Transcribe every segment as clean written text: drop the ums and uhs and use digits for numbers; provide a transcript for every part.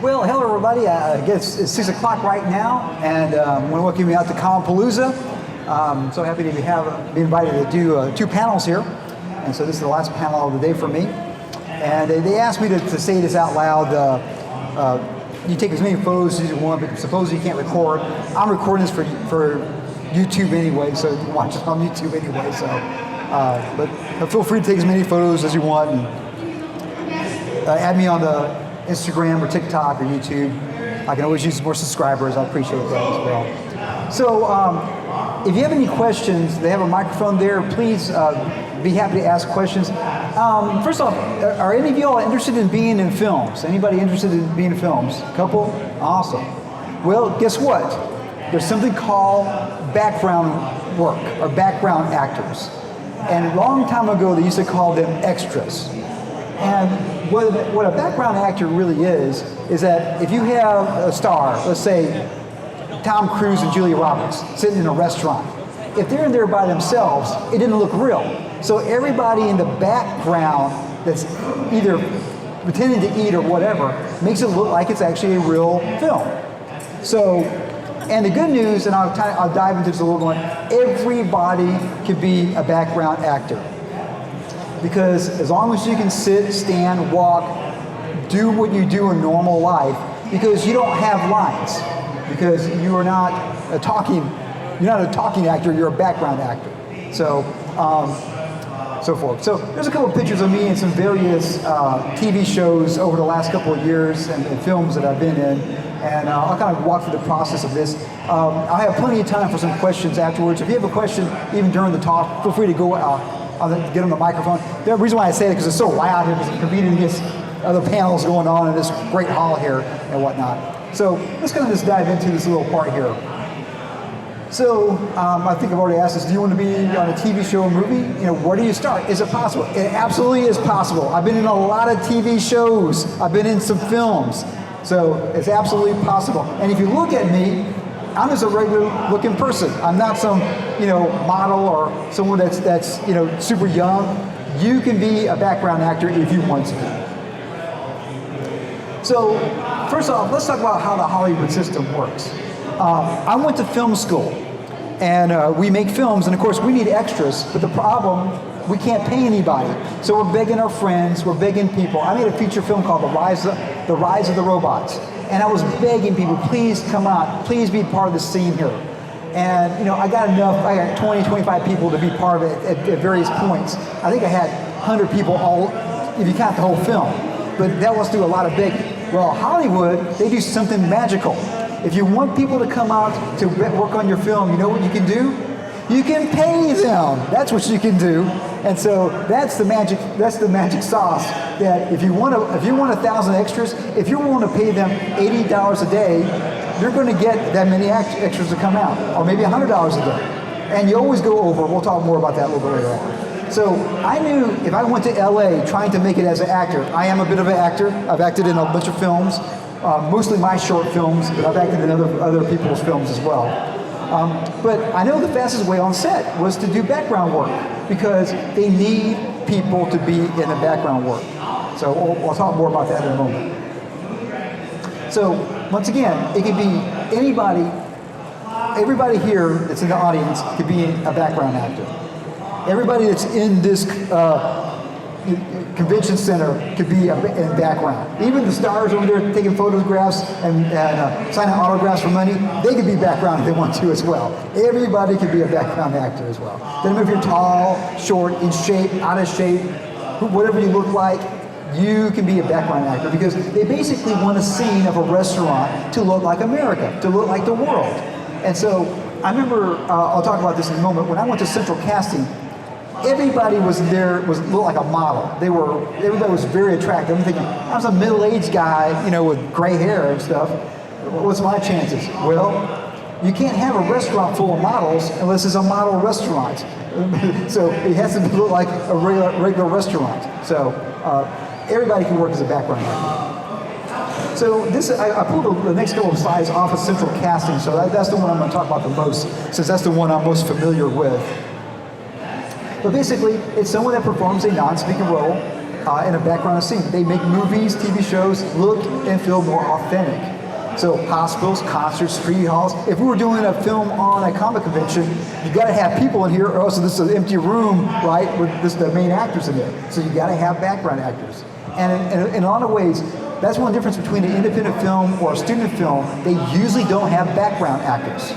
Well, hello everybody. I guess it's 6 o'clock right now, and I want to welcome you out to Commapalooza. So happy to be invited to do 2 panels here. And so this is the last panel of the day for me. And they asked me to say this out loud. You take as many photos as you want, but suppose you can't record. I'm recording this for YouTube anyway, so you can watch it on YouTube anyway. So, but feel free to take as many photos as you want, and add me on the Instagram or TikTok or YouTube. I can always use more subscribers. I appreciate that as well. So, if you have any questions, they have a microphone there. Please be happy to ask questions. First off, are any of you all interested in being in films? Anybody interested in being in films? A couple? Awesome. Well, guess what? There's something called background work, or background actors. And a long time ago, they used to call them extras. And what a background actor really is that if you have a star, let's say Tom Cruise and Julia Roberts, sitting in a restaurant, if they're in there by themselves, it didn't look real. So everybody in the background that's either pretending to eat or whatever makes it look like it's actually a real film. So, and the good news, and I'll dive into this a little more, everybody can be a background actor. Because as long as you can sit, stand, walk, do what you do in normal life, because you don't have lines, because you are not a talking actor, you're a background actor. So, so forth. So there's a couple of pictures of me in some various TV shows over the last couple of years and films that I've been in, and I'll kind of walk through the process of this. I have plenty of time for some questions afterwards. If you have a question, even during the talk, feel free to go I'll get on the microphone. The reason why I say it because it's so loud here, because I'm competing against other panels going on in this great hall here and whatnot. So let's kind of just dive into this little part here. So I think I've already asked this. Do you want to be on a TV show or movie? You know, where do you start? Is it possible? It absolutely is possible. I've been in a lot of TV shows. I've been in some films. So it's absolutely possible. And if you look at me, I'm just a regular looking person. I'm not some, model or someone that's super young. You can be a background actor if you want to be. So first off, let's talk about how the Hollywood system works. I went to film school, and we make films, and of course we need extras, but the problem, we can't pay anybody. So we're begging our friends, we're begging people. I made a feature film called The Rise of the Robots. And I was begging people, please come out, please be part of the scene here. And I got 20, 25 people to be part of it at various points. I think I had 100 people all, if you count the whole film. But that was through a lot of begging. Well, Hollywood, they do something magical. If you want people to come out to work on your film, you know what you can do? You can pay them. That's what you can do. And so that's the magic sauce. That if you want 1,000 extras, if you're willing to pay them $80 a day, you're going to get that many extras to come out, or maybe $100 a day. And you always go over. We'll talk more about that a little bit later on. So I knew if I went to LA trying to make it as an actor, I am a bit of an actor. I've acted in a bunch of films, mostly my short films, but I've acted in other people's films as well. But I know the fastest way on set was to do background work, because they need people to be in the background work. So we'll talk more about that in a moment. So once again, it can be anybody, everybody here that's in the audience could be a background actor. Everybody that's in this convention center could be in background. Even the stars over there taking photographs and signing autographs for money, they could be background if they want to as well. Everybody could be a background actor as well. Doesn't matter if you're tall, short, in shape, out of shape, whatever you look like, you can be a background actor, because they basically want a scene of a restaurant to look like America, to look like the world. And so I remember, I'll talk about this in a moment, when I went to Central Casting, everybody was looked like a model. Everybody was very attractive. I'm thinking, I was a middle-aged guy, with gray hair and stuff. What's my chances? Well, you can't have a restaurant full of models unless it's a model restaurant. So it has to look like a regular restaurant. So everybody can work as a background actor. So I pulled the next couple of slides off of Central Casting. So that's the one I'm going to talk about the most, since that's the one I'm most familiar with. But basically, it's someone that performs a non-speaking role in a background scene. They make movies, TV shows look and feel more authentic. So hospitals, concerts, street halls. If we were doing a film on a comic convention, you got to have people in here, or else this is an empty room, right, with the main actors in there. So you got to have background actors. And in a lot of ways, that's one difference between an independent film or a student film. They usually don't have background actors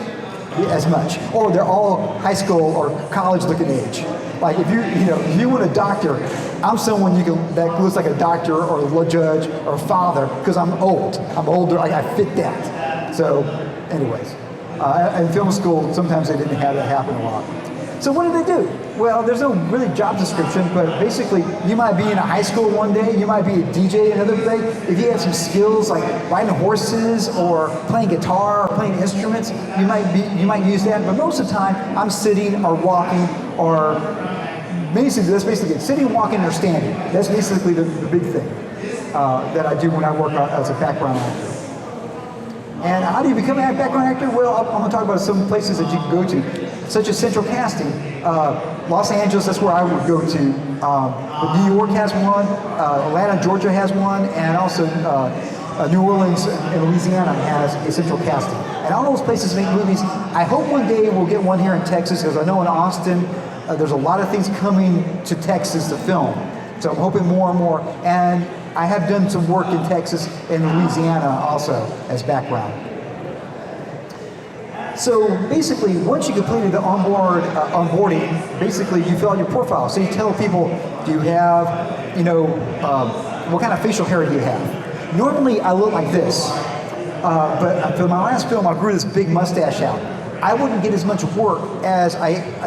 as much, or they're all high school or college looking age. Like if you want a doctor, I'm someone that looks like a doctor or a judge or a father because I'm old. I'm older. I fit that. So, anyways, in film school, sometimes they didn't have that happen a lot. So what did they do? Well, there's no really job description, but basically, you might be in a high school one day, you might be a DJ another day. If you have some skills like riding horses or playing guitar or playing instruments, you might use that. But most of the time, I'm sitting or walking or basically that's basically it. Sitting, walking, or standing. That's basically the big thing that I do when I work as a background actor. And how do you become a background actor? Well, I'm going to talk about some places that you can go to, such as Central Casting. Los Angeles, that's where I would go to. But New York has one, Atlanta, Georgia has one, and also New Orleans and Louisiana has a Central Casting. And all those places make movies. I hope one day we'll get one here in Texas, because I know in Austin, there's a lot of things coming to Texas to film. So I'm hoping more and more. And I have done some work in Texas and Louisiana also as background. So basically, once you completed the onboarding, basically you fill out your profile. So you tell people, do you have, what kind of facial hair do you have? Normally I look like this, but for my last film I grew this big mustache out. I wouldn't get as much work as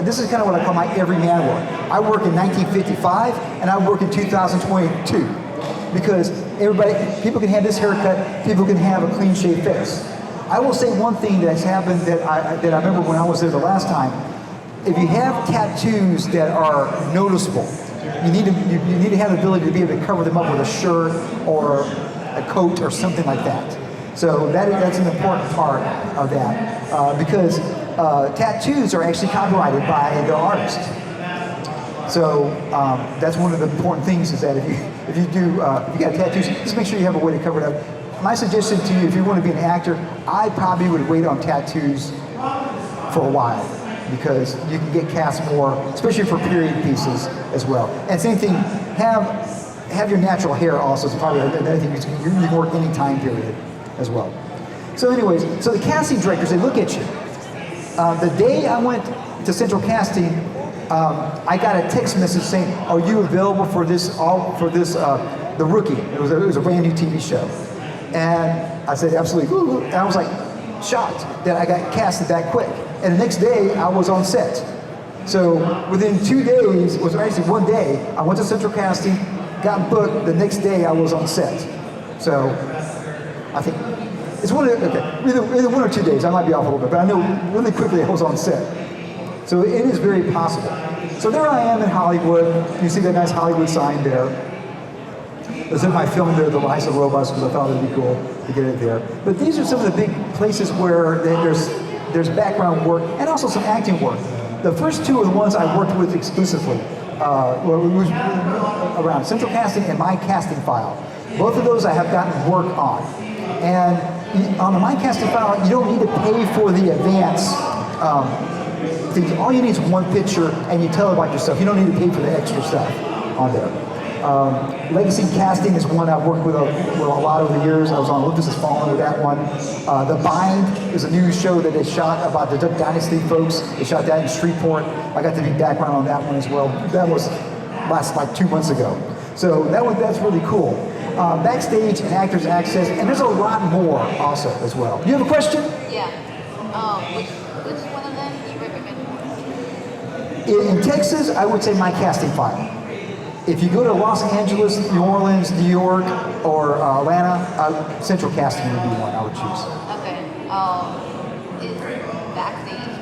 this is kind of what I call my everyman work. I work in 1955 and I work in 2022 because people can have this haircut, people can have a clean shaved face. I will say one thing that's happened that I remember when I was there the last time. If you have tattoos that are noticeable, you need to have the ability to be able to cover them up with a shirt or a coat or something like that. So that's an important part of that because tattoos are actually copyrighted by the artist. So that's one of the important things is that if you got tattoos, just make sure you have a way to cover it up. My suggestion to you, if you want to be an actor, I probably would wait on tattoos for a while because you can get cast more, especially for period pieces as well. And same thing, have your natural hair also. It's probably another thing you can work any time period as well. So anyways, so the casting directors, they look at you. The day I went to Central Casting, I got a text message saying, "Are you available for this? The Rookie?" It was a brand new TV show, and I said absolutely. And I was like shocked that I got casted that quick. And the next day I was on set. So within 2 days, it was actually 1 day, I went to Central Casting, got booked. The next day I was on set. So I think it's either 1 or 2 days. I might be off a little bit, but I know really quickly I was on set. So it is very possible. So there I am in Hollywood. You see that nice Hollywood sign there. This is my film there, The Rise of Robots, because I thought it'd be cool to get it there. But these are some of the big places where there's background work and also some acting work. The first two are the ones I worked with exclusively. Around Central Casting and My Casting File. Both of those I have gotten work on. And on the My Casting File, you don't need to pay for the advance things. All you need is one picture and you tell about yourself. You don't need to pay for the extra stuff on there. Legacy Casting is one I've worked with a lot over the years. I was on Olympus Has Fallen with that one. The Bind is a new show that they shot about the Duck Dynasty folks. They shot that in Shreveport. I got to be background on that one as well. That was last like 2 months ago. So that's really cool. Backstage and Actors Access, and there's a lot more also as well. You have a question? Yeah. Which one of them do you recommend? In Texas, I would say My Casting File. If you go to Los Angeles, New Orleans, New York, or Atlanta, Central Casting would be one I would choose. Okay. Is Backstage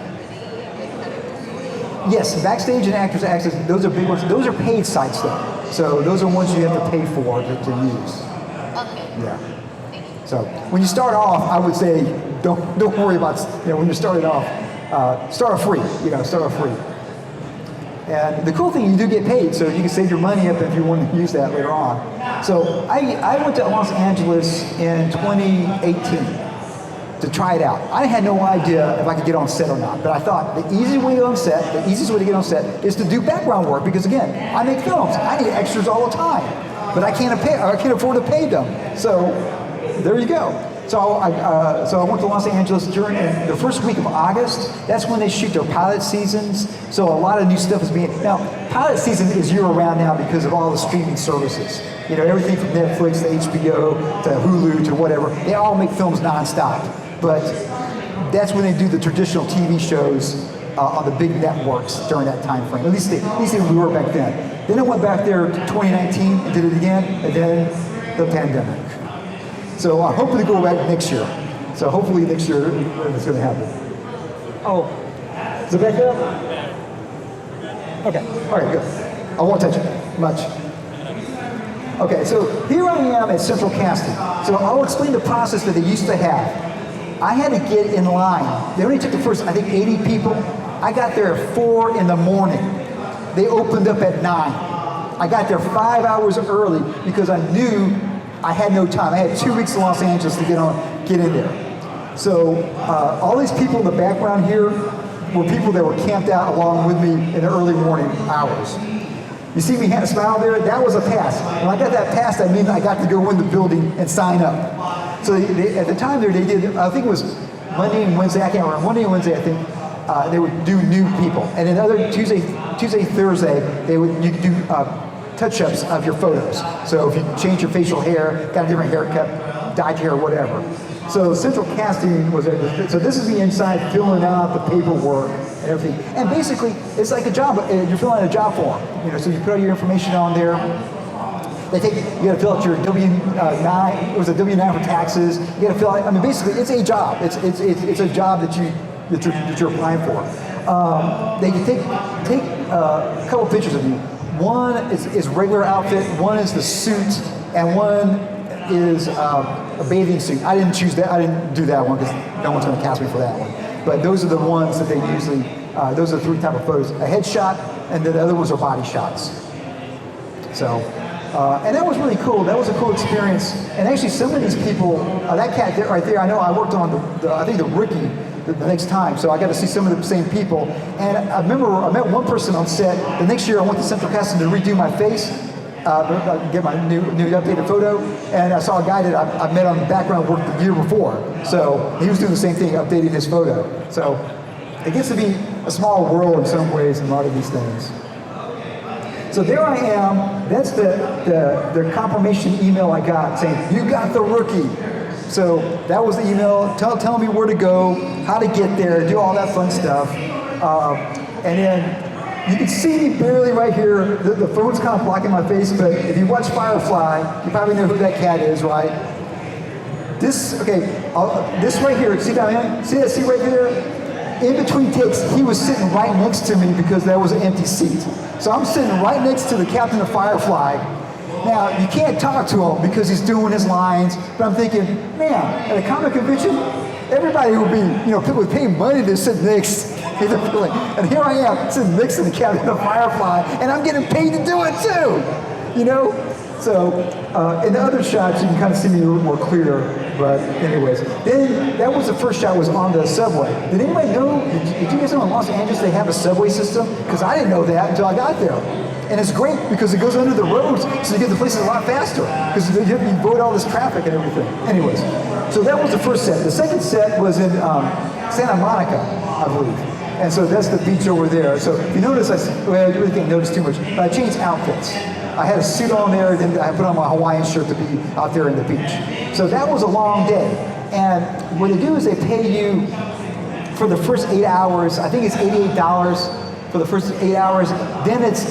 pretty good? Yes, Backstage and Actors Access, those are big ones. Those are paid sites though. So those are ones you have to pay for to use. Okay. Yeah. So when you start off, I would say don't worry about when you're starting off. Start off free. Start off free. And the cool thing, you do get paid, so you can save your money up if you want to use that later on. So I went to Los Angeles in 2018 to try it out. I had no idea if I could get on set or not, but I thought the easiest way to get on set, the easiest way to get on set is to do background work, because again, I make films. I need extras all the time, but I can't afford to pay them. So there you go. So I went to Los Angeles during the first week of August. That's when they shoot their pilot seasons. So a lot of new stuff is being, now pilot season is year-round now because of all the streaming services. You know, everything from Netflix to HBO to Hulu to whatever, they all make films nonstop. But that's when they do the traditional TV shows on the big networks during that time frame. At least we were back then. Then I went back there to 2019 and did it again, and then the pandemic. So I'm hoping to go back next year. So hopefully next year it's going to happen. Oh, is it back there? Okay, all right, good. I won't touch it much. Okay, so here I am at Central Casting. So I'll explain the process that they used to have. I had to get in line. They only took the first, I think, 80 people. I got there at 4 in the morning. They opened up at 9. I got there 5 hours early because I knew I had no time. I had 2 weeks in Los Angeles to get in there. So all these people in the background here were people that were camped out along with me in the early morning hours. You see me had a smile there? That was a pass. When I got that pass, that means I got to go in the building and sign up. So at the time there, they did, I think it was Monday and Wednesday, I can't remember, Monday and Wednesday, I think, they would do new people. And then other Tuesday, Thursday, you could do touch-ups of your photos. So if you change your facial hair, got a different haircut, dyed your hair, whatever. So Central Casting was, so this is the inside, filling out the paperwork and everything. And basically, it's like a job, you're filling out a job form. You know, so you put all your information on there. You got to fill out your W-9, it was a W-9 for taxes. You got to fill out, I mean, basically, it's a job. It's a job that you're applying for. They can take a couple pictures of you. One is regular outfit, one is the suit, and one is a bathing suit. I didn't choose that. I didn't do that one because no one's going to cast me for that one. But those are the ones that they usually. Those are 3 type of photos: a headshot, and then the other ones are body shots. So, and that was really cool. That was a cool experience. And actually, some of these people, that cat right there, I know I worked on I think the rookie the next time, so I got to see some of the same people. And I remember I met one person on set. The next year I went to Central Casting to redo my face, get my new updated photo, and I saw a guy that I met on the background work the year before. So he was doing the same thing, updating his photo. So it gets to be a small world in some ways in a lot of these things. So there I am. That's the confirmation email I got saying, you got the rookie. So that was the email telling me where to go, how to get there, do all that fun stuff. And then you can see me barely right here. The phone's kind of blocking my face, but if you watch Firefly, you probably know who that cat is, right? This right here, see that seat right there? In between takes, he was sitting right next to me because there was an empty seat. So I'm sitting right next to the captain of Firefly. Now, you can't talk to him because he's doing his lines, but I'm thinking, man, at a comic convention, everybody would be, people would pay money to sit next in the building. And here I am, sitting next to the captain of Firefly, and I'm getting paid to do it too, So, in the other shots, you can kind of see me a little more clear, but anyways. Then, that was the first shot, was on the subway. Did anybody know, did you guys know in Los Angeles they have a subway system? Because I didn't know that until I got there. And it's great because it goes under the roads, so you get the places a lot faster because you avoid all this traffic and everything. Anyways, so that was the first set. The second set was in Santa Monica, I believe. And so that's the beach over there. So if you notice, I really can't notice too much, but I changed outfits. I had a suit on there, then I put on my Hawaiian shirt to be out there in the beach. So that was a long day. And what they do is they pay you for the first 8 hours. I think it's $88 for the first 8 hours. Then it's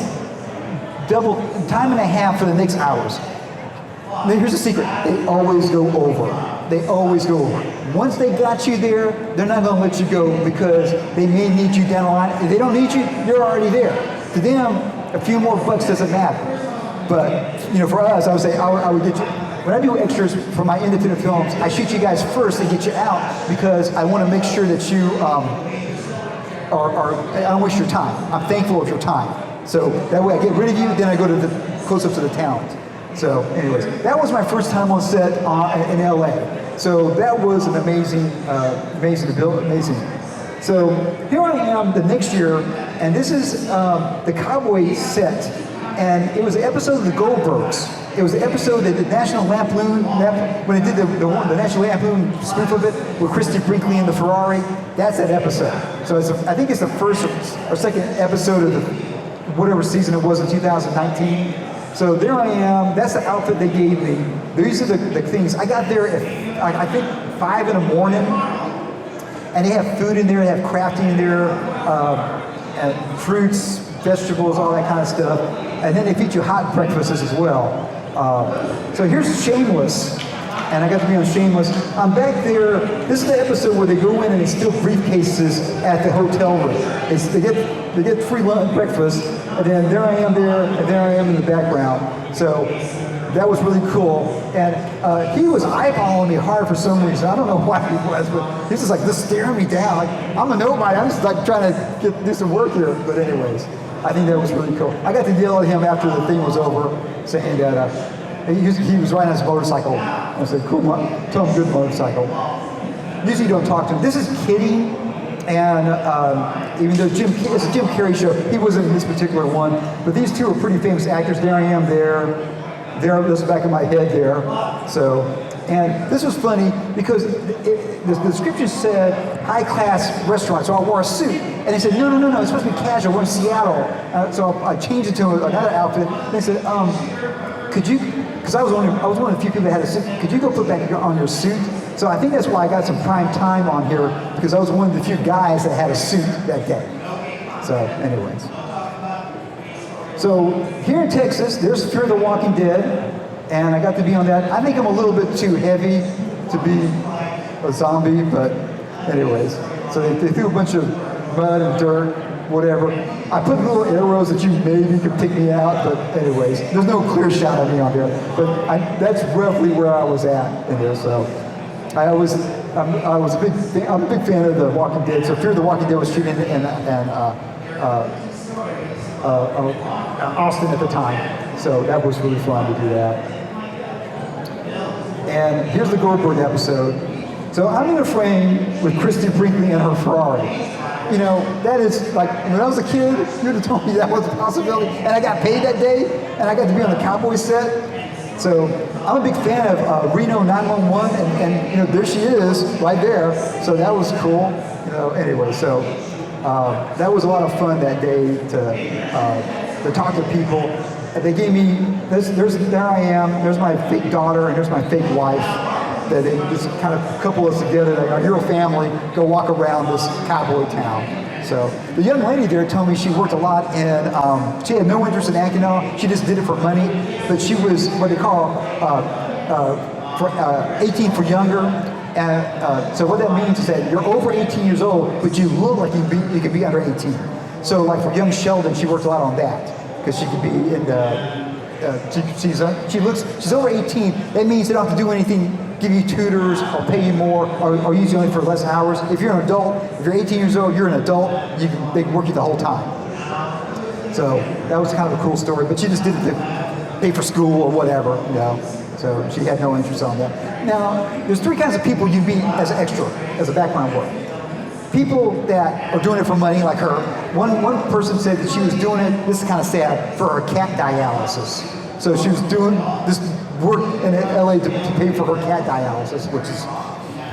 double time and a half for the next hours. Now here's the secret. They always go over. They always go over. Once they got you there, they're not going to let you go because they may need you down the line. If they don't need you, you're already there. To them, a few more bucks doesn't matter. But, for us, I would say I would get you. When I do extras for my independent films, I shoot you guys first and get you out because I want to make sure that you I don't waste your time. I'm thankful of your time. So that way I get rid of you, then I go to the close-ups of the talent. So anyways, that was my first time on set in LA. So that was an amazing. So here I am the next year, and this is the Cowboy set, and it was an episode of the Goldbergs. It was an episode that the National Lampoon, when it did the National Lampoon spoof of it with Christy Brinkley in the Ferrari, that's that episode. So I think it's the first or second episode of whatever season it was in 2019. So there I am. That's the outfit they gave me. These are the things. I got there at, I think, 5 in the morning, and they have food in there. They have crafting in there, and fruits, vegetables, all that kind of stuff. And then they feed you hot breakfasts as well. So here's Shameless, and I got to be on Shameless. I'm back there. This is the episode where they go in and they steal briefcases at the hotel room. They get free lunch, breakfast, and then there I am there, and there I am in the background. So that was really cool. And he was eyeballing me hard for some reason. I don't know why he was, but he's just like just staring me down. Like, I'm a nobody. I'm just like trying to do some work here. But anyways, I think that was really cool. I got to yell at him after the thing was over, saying that he was riding his motorcycle. I said, cool, tell him good motorcycle. Usually you don't talk to him. This is Kitty. And even though it's a Jim Carrey show, he wasn't in this particular one. But these two are pretty famous actors. There I am there. This back of my head there. So, and this was funny because the description said high-class restaurant, so I wore a suit. And they said, no, it's supposed to be casual. We're in Seattle. So I changed it to another outfit. And they said, could you, because I was one of the few people that had a suit, could you go put back on your suit? So I think that's why I got some prime time on here, because I was one of the few guys that had a suit that day. So anyways. So here in Texas, there's Fear the Walking Dead, and I got to be on that. I think I'm a little bit too heavy to be a zombie, but anyways. So they threw a bunch of mud and dirt, whatever. I put little arrows that you maybe could pick me out, but anyways. There's no clear shot of me on there, but that's roughly where I was at in there, so. I'm a big fan of The Walking Dead. So Fear the Walking Dead was shooting in Austin at the time. So that was really fun to do that. And here's the Goldberg episode. So I'm in a frame with Christy Brinkley and her Ferrari. You know, that is like, when I was a kid, you would have told me that was a possibility. And I got paid that day, and I got to be on the Cowboy set. So I'm a big fan of Reno 911, and you know, there she is right there. So that was cool. You know, anyway, so that was a lot of fun that day to talk to people. And they gave me there I am. There's my fake daughter, and there's my fake wife. That they just kind of couple us together. Like our hero family go walk around this cowboy town. So the young lady there told me she worked a lot in, she had no interest in acting at all. She just did it for money. But she was what they call 18 for younger. And so what that means is that you're over 18 years old, but you look like you could be under 18. So like for young Sheldon, she worked a lot on that because she could be in the. She's over 18. That means they don't have to do anything, give you tutors or pay you more or use you only for less hours. If you're an adult, if you're 18 years old, you're an adult, they can work you the whole time. So that was kind of a cool story, but she just did it to pay for school or whatever, you know. So she had no interest on that. Now, there's 3 kinds of people you meet as an extra, as a background work. People that are doing it for money, like her. One person said that she was doing it, this is kind of sad, for her cat dialysis. So she was doing this work in LA to pay for her cat dialysis, which is,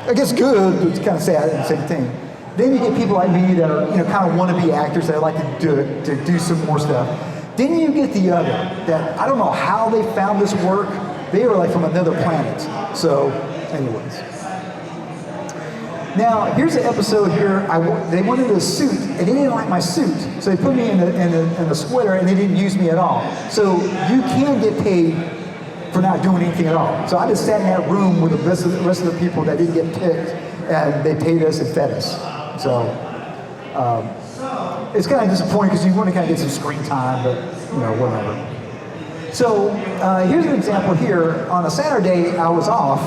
I guess, good, but it's kind of sad at the same thing. Then you get people like me that are, you know, kind of wannabe actors that like to do some more stuff. Then you get the other that I don't know how they found this work. They were like from another planet. So, anyways. Now, here's an episode here. They wanted a suit, and they didn't like my suit. So they put me in a sweater, and they didn't use me at all. So you can get paid for not doing anything at all. So I just sat in that room with the rest of the people that didn't get picked, and they paid us and fed us. So it's kind of disappointing because you want to kind of get some screen time, but you know, whatever. So here's an example here. On a Saturday, I was off.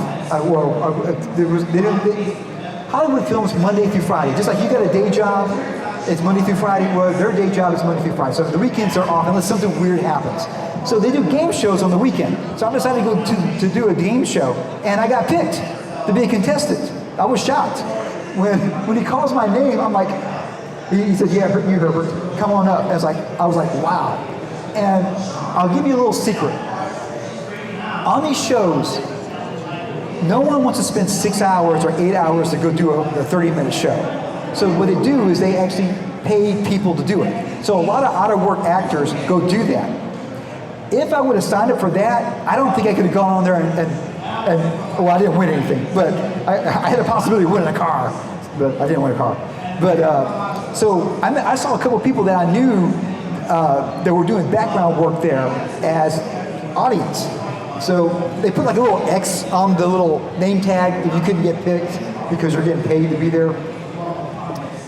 Hollywood films Monday through Friday. Just like you got a day job, It's Monday through Friday. Well, their day job is Monday through Friday. So the weekends are off unless something weird happens. So they do game shows on the weekend. So I decided to go to do a game show, and I got picked to be a contestant. I was shocked. When he calls my name, I'm like, he said, yeah, you Herbert, come on up. I was like, wow. And I'll give you a little secret. On these shows, no one wants to spend 6 hours or 8 hours to go do a 30-minute show. So what they do is they actually pay people to do it. So a lot of out-of-work actors go do that. If I would have signed up for that, I don't think I could have gone on there and well, I didn't win anything, but I had a possibility of winning a car, but I didn't win a car. But so I saw a couple of people that I knew that were doing background work there as audience. So they put like a little X on the little name tag if you couldn't get picked because you're getting paid to be there.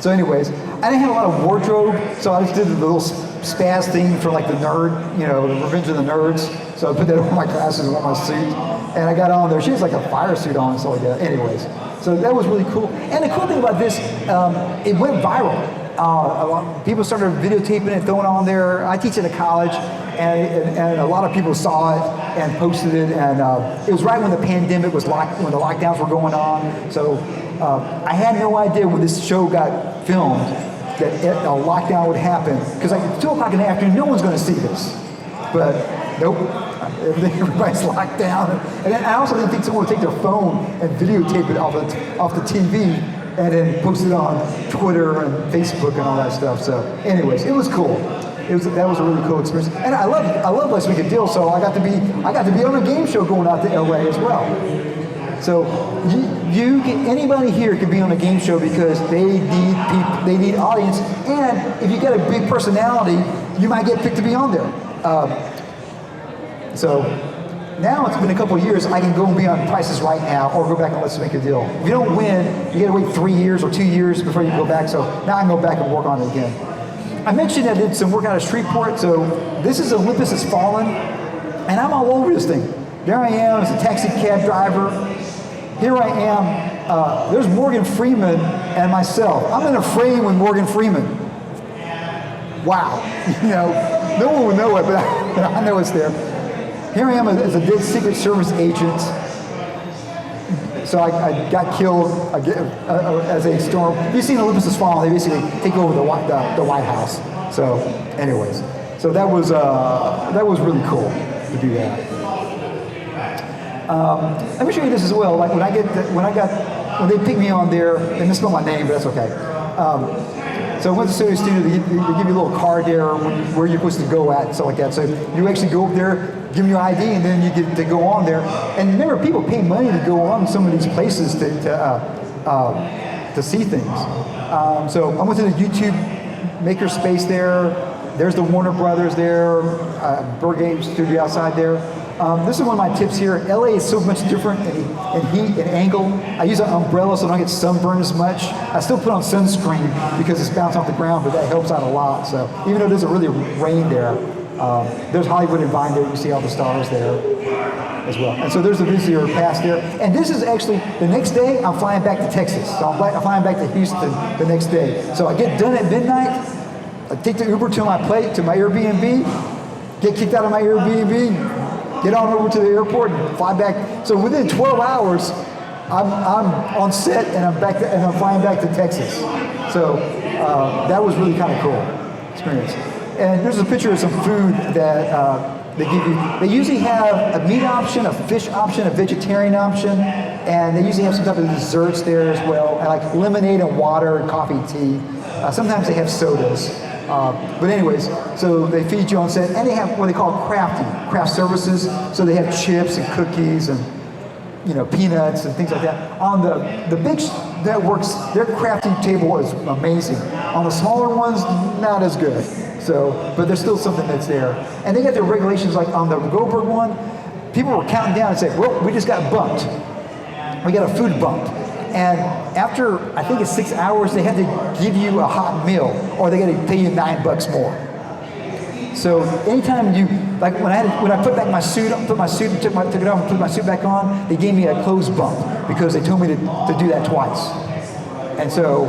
So anyways, I didn't have a lot of wardrobe, so I just did the little spaz thing for like the nerd, the Revenge of the Nerds. So I put that over my glasses and on my suit, and I got on there. She has like a fire suit on and stuff like that. Anyways, so that was really cool. And the cool thing about this, it went viral. A lot of people started videotaping it, throwing it on there. I teach at a college, and a lot of people saw it and posted it. And it was right when the pandemic was when the lockdowns were going on. So I had no idea when this show got filmed that a lockdown would happen. Because like at 2 o'clock in the afternoon, no one's going to see this. But nope, everybody's locked down. And I also didn't think someone would take their phone and videotape it off the TV and then post it on Twitter and Facebook and all that stuff. So anyways, it was cool. That was a really cool experience. And I love Let's Make a Deal, so I got to be on a game show going out to LA as well. So anybody here can be on a game show because they need audience, and if you got a big personality, you might get picked to be on there. So now it's been a couple of years, I can go and be on Prices Right Now or go back and Let's Make a Deal. If you don't win, you gotta wait 3 years or 2 years before you go back, so now I can go back and work on it again. I mentioned I did some work out of Shreveport, so this is Olympus Has Fallen, and I'm all over this thing. There I am as a taxi cab driver. Here I am, there's Morgan Freeman and myself. I'm in a frame with Morgan Freeman. Wow, no one would know it, but I know it's there. Here I am as a big Secret Service agent. So I got killed as a storm. You've seen Olympus Has Fallen. They basically take over the White House. So, anyways, so that was really cool to do that. Let me show you this as well. Like when they picked me on there, they misspelled my name, but that's okay. So I went to Studio, they give you a little card there where you're supposed to go at and stuff like that. So you actually go up there, give them your ID, and then you get to go on there. And remember, people pay money to go on some of these places to see things. So I went to the YouTube maker space there. There's the Warner Brothers there, Burgate Studio outside there. This is one of my tips here. LA is so much different in heat and angle. I use an umbrella so I don't get sunburned as much. I still put on sunscreen because it's bounced off the ground, but that helps out a lot. So even though it doesn't really rain there, there's Hollywood and Vine there. You see all the stars there as well. And so there's the visitor pass there. And this is actually, the next day, I'm flying back to Texas. So I'm flying back to Houston the next day. So I get done at midnight, I take the Uber to my Airbnb, get kicked out of my Airbnb, get on over to the airport and fly back. So within 12 hours, I'm on set and I'm flying back to Texas. So that was really kind of cool experience. And here's a picture of some food that they give you. They usually have a meat option, a fish option, a vegetarian option, and they usually have some type of desserts there as well, and like lemonade and water and coffee, tea. Sometimes they have sodas. But anyways, so they feed you on set, and they have what they call craft services. So they have chips and cookies and peanuts and things like that. On the big networks, their crafting table is amazing. On the smaller ones, not as good. So, but there's still something that's there. And they got their regulations, like on the Goldberg one, people were counting down and saying, well, we just got bumped. We got a food bump. And after, I think it's 6 hours, they had to give you a hot meal, or they got to pay you $9 more. So anytime like when I put back my suit, took it off and put my suit back on, they gave me a clothes bump because they told me to do that twice. And so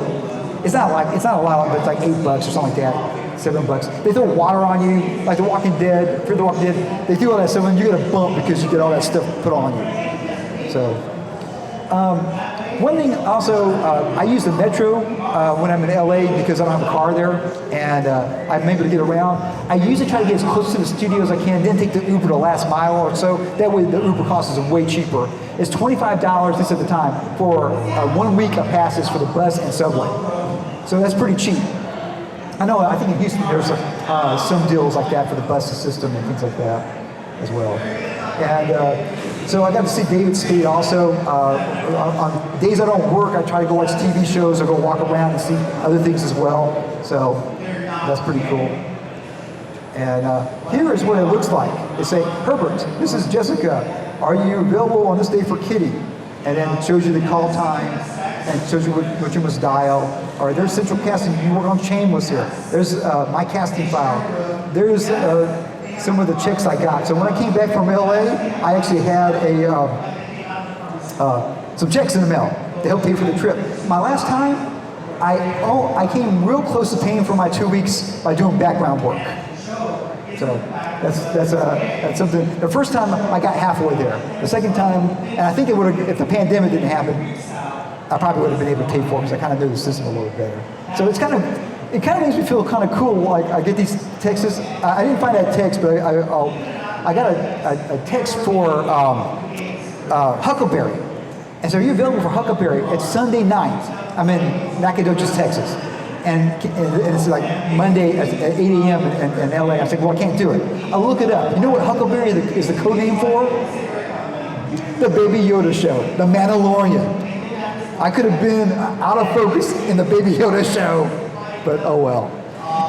It's not a lot, but it's like $8 or something like that, $7. They throw water on you, like The Walking Dead, Fear the Walking Dead. They do all that stuff, and you get a bump because you get all that stuff put on you. So, one thing also, I use the metro when I'm in LA because I don't have a car there, and I'm able to get around. I usually try to get as close to the studio as I can, then take the Uber the last mile or so. That way the Uber cost is way cheaper. It's $25, this at the time, for 1 week of passes for the bus and subway. So that's pretty cheap. I know, I think in Houston there's some deals like that for the bus system and things like that as well. And so I got to see David Spade also. On days I don't work, I try to go watch TV shows or go walk around and see other things as well. So that's pretty cool. And here is what it looks like. They say, Herbert, this is Jessica. Are you available on this day for Kitty? And then it shows you the call time and it shows you what you must dial. Or there's central casting. You work on Shameless here. There's my casting file. There's some of the checks I got. So when I came back from LA, I actually had some checks in the mail to help pay for the trip. My last time, I came real close to paying for my 2 weeks by doing background work. So that's something. The first time I got halfway there. The second time, and I think it would have, if the pandemic didn't happen, I probably would have been able to pay for it because I kind of knew the system a little better. So it kind of makes me feel kind of cool. Like I get these texts. I didn't find that text, but I got a text for Huckleberry. And so are you available for Huckleberry? It's Sunday night. I'm in Nacogdoches, Texas. And it's like Monday at 8 a.m. in LA. I said, well, I can't do it. I'll look it up. You know what Huckleberry is the code name for? The Baby Yoda show, the Mandalorian. I could have been out of focus in the Baby Yoda show, but oh well.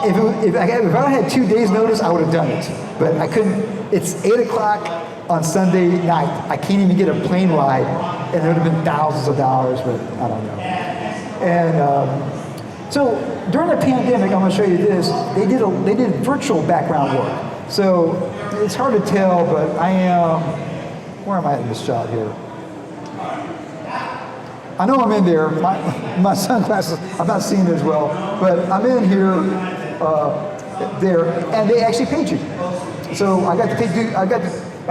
If I had 2 days notice, I would have done it. But I couldn't. It's 8 o'clock on Sunday night. I can't even get a plane ride, and it would have been thousands of dollars, but I don't know. And so during the pandemic, I'm going to show you this. They did virtual background work. So it's hard to tell, but I am. Where am I in this shot here? I know I'm in there. My sunglasses, I'm not seeing it as well, but I'm in here, there, and they actually paid you. So I got to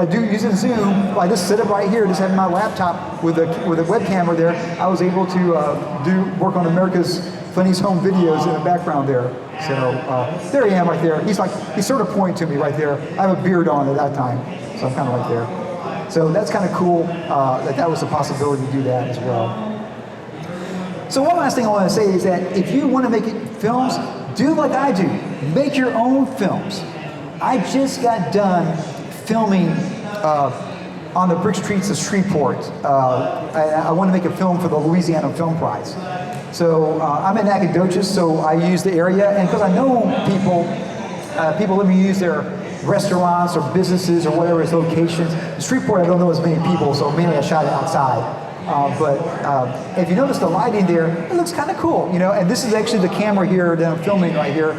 do using Zoom. I just set up right here, just having my laptop with a webcam there. I was able to work on America's Funniest Home Videos in the background there. So there I am right there. He's sort of pointing to me right there. I have a beard on at that time, so I'm kind of right there. So that's kind of cool that was a possibility to do that as well. So one last thing I want to say is that if you want to make films, do like I do. Make your own films. I just got done filming on the brick streets of Shreveport. I want to make a film for the Louisiana Film Prize. So I'm in Nacogdoches, so I use the area, and because I know people let me use their restaurants or businesses or whatever its locations. In Shreveport, I don't know as many people, so mainly I shot it outside. But if you notice the lighting there, it looks kind of cool, you know. And this is actually the camera here that I'm filming right here.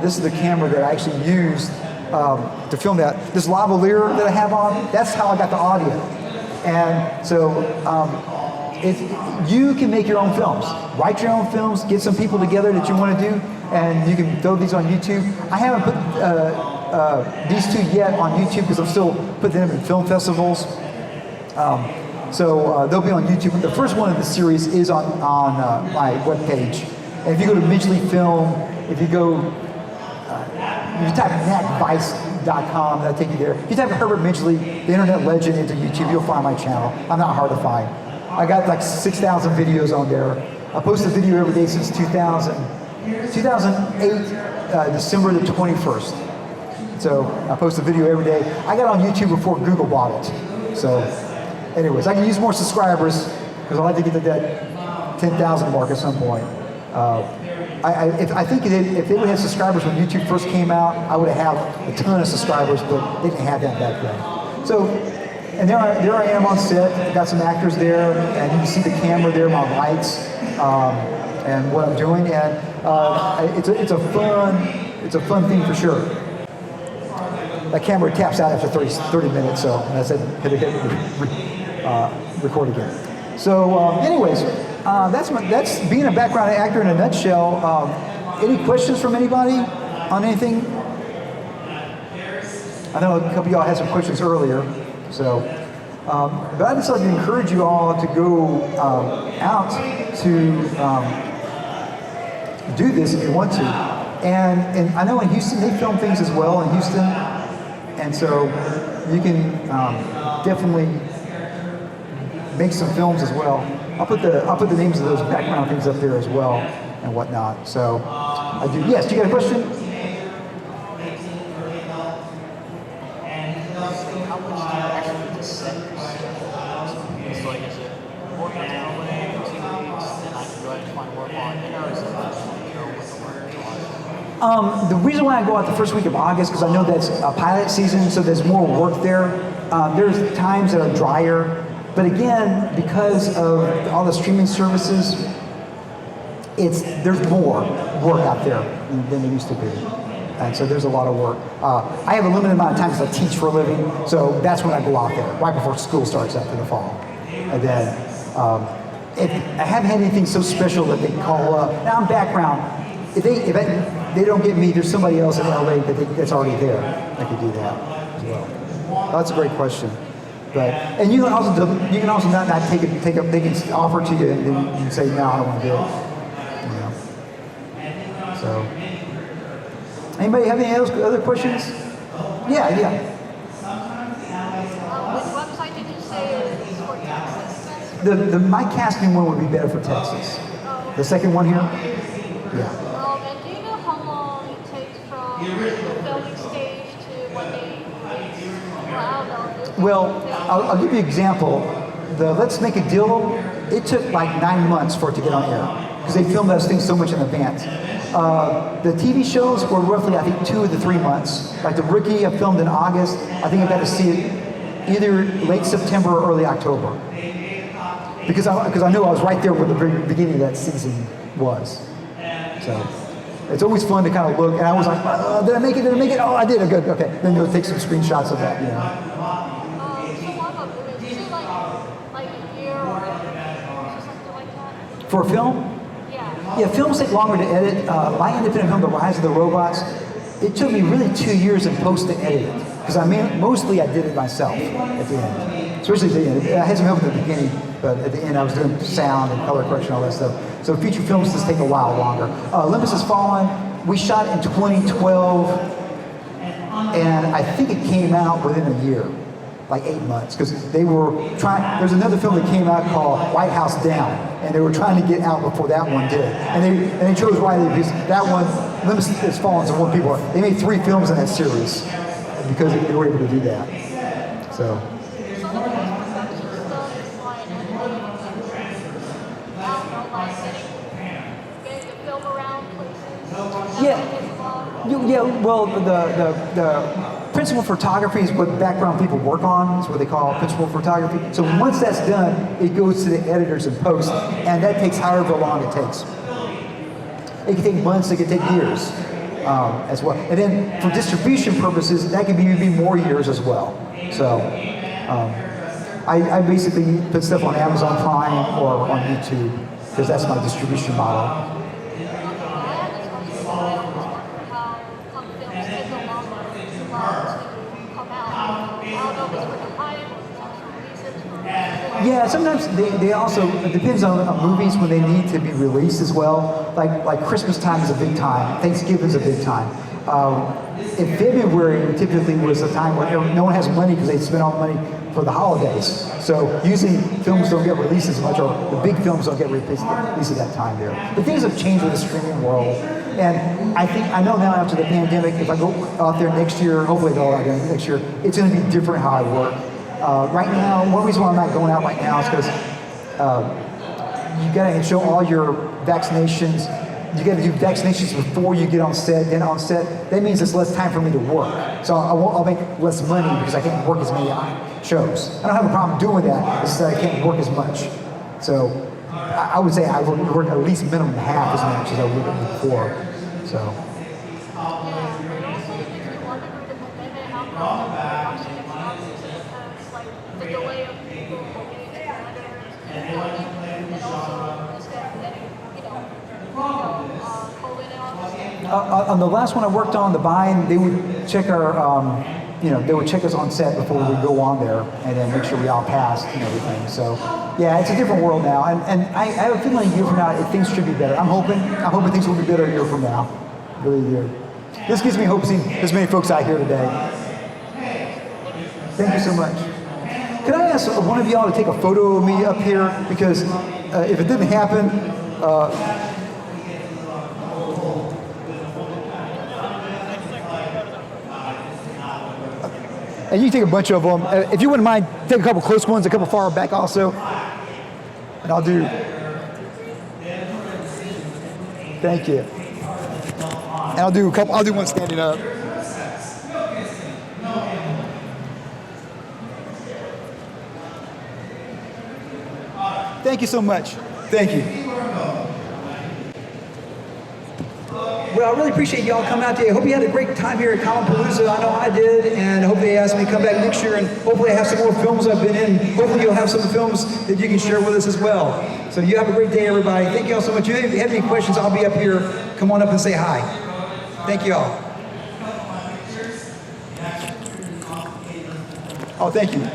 This is the camera that I actually used to film that. This lavalier that I have on, that's how I got the audio. And so you can make your own films. Write your own films, get some people together that you want to do, and you can throw these on YouTube. I haven't put these two yet on YouTube because I'm still putting them in film festivals. So they'll be on YouTube. The first one of the series is on my webpage. And if you go to Midgley Film, if you go, you type natvice.com, that'll take you there. If you type Herbert Midgley, the internet legend, into YouTube, you'll find my channel. I'm not hard to find. I got like 6,000 videos on there. I post a video every day since 2008, December the 21st. So I post a video every day. I got on YouTube before Google bought it. So anyways, I can use more subscribers because I'd like to get to that 10,000 mark at some point. I think if they would have subscribers when YouTube first came out, I would have had a ton of subscribers, but they didn't have that back then. So, and there I am on set. I got some actors there, and you can see the camera there, my lights, and what I'm doing. And it's a fun thing for sure. That camera taps out after 30 minutes, so I said hit record again. So anyways, That's being a background actor in a nutshell. Any questions from anybody on anything? I know a couple of y'all had some questions earlier, so. But I'd just like to encourage you all to go out to do this if you want to. And I know in Houston they film things as well in Houston, and so you can definitely make some films as well. I'll put the names of those background things up there as well and whatnot. So I do. Yes, do you got a question? The reason why I go out the first week of August, because I know that's a pilot season, so there's more work there. There's times that are drier, but again, because of all the streaming services, there's more work out there than there used to be. And so there's a lot of work. I have a limited amount of time because I teach for a living, so that's when I go out there, right before school starts after the fall. And then, if I haven't had anything so special that they call up. Now I'm background. If they don't get me, there's somebody else in LA that's already there that could do that as well. That's a great question. And you can also not take up. They can offer it to you and then you can say no, I don't want to do it. You know. So, anybody have any other questions? Yeah. Which website did you say is for Texas? My casting one would be better for Texas. The second one here? Yeah. And do you know how long it takes from the filming stage to when they release? Well, I'll give you an example. The Let's Make a Deal, it took like 9 months for it to get on air because they filmed those things so much in advance. The TV shows were roughly, I think, 2 to 3 months. Like The Rookie, I filmed in August. I think I got to see it either late September or early October. Because I knew I was right there where the very beginning of that season was. So it's always fun to kind of look, and I was like, did I make it? Oh, I did. Good. Okay. Then you'll take some screenshots of that. So what about movies? Is it like a year or something like that? For a film? Yeah, films take longer to edit. My independent film, The Rise of the Robots, it took me really 2 years in post to edit it. Because mostly I did it myself at the end. Especially at the end. I had some help at the beginning, but at the end I was doing sound and color correction, all that stuff. So feature films just take a while longer. Olympus Has Fallen, we shot in 2012, and I think it came out within a year, like 8 months, because they were trying. There's another film that came out called White House Down, and they were trying to get out before that one did. And they chose Riley because that one, Olympus Has Fallen, to one people. They made 3 films in that series because they were able to do that. So. Yeah. Well, the principal photography is what background people work on. It's what they call principal photography. So once that's done, it goes to the editors in post, and that takes however long it takes. It can take months. It can take years as well. And then for distribution purposes, that can be more years as well. So I basically put stuff on Amazon Prime or on YouTube because that's my distribution model. Yeah, sometimes they also, it depends on movies when they need to be released as well. Like Christmas time is a big time. Thanksgiving is a big time. In February typically was a time when no one has money because they spend all the money for the holidays. So usually films don't get released as much, or the big films don't get released at that time there. But things have changed with the streaming world. And I know now after the pandemic, if I go out there next year, hopefully I go out there next year, it's going to be different how I work. Right now, one reason why I'm not going out right now is because you got to show all your vaccinations. You got to do vaccinations before you get on set. Then on set, that means it's less time for me to work. So I'll make less money because I can't work as many shows. I don't have a problem doing that. It's just that I can't work as much. So I would say I would work at least minimum half as much as I would before. So. The delay of people getting together, and also on the last one I worked on, the Bind, they would check our, they would check us on set before we go on there, and then make sure we all passed and everything. So, yeah, it's a different world now, and I have a feeling a year from now things should be better. I'm hoping things will be better a year from now. Really do. This gives me hope seeing this many folks out here today. Thank you so much. Could I ask one of y'all to take a photo of me up here? Because if it didn't happen, and you can take a bunch of them. If you wouldn't mind, take a couple close ones, a couple far back also. And I'll do. Thank you. And I'll do one standing up. Thank you so much. Thank you. Well, I really appreciate y'all coming out today. I hope you had a great time here at Palooza. I know I did, and I hope they asked me to come back next year, and hopefully I have some more films I've been in. Hopefully you'll have some films that you can share with us as well. So you have a great day, everybody. Thank you all so much. If you have any questions, I'll be up here. Come on up and say hi. Thank you all. Oh, thank you.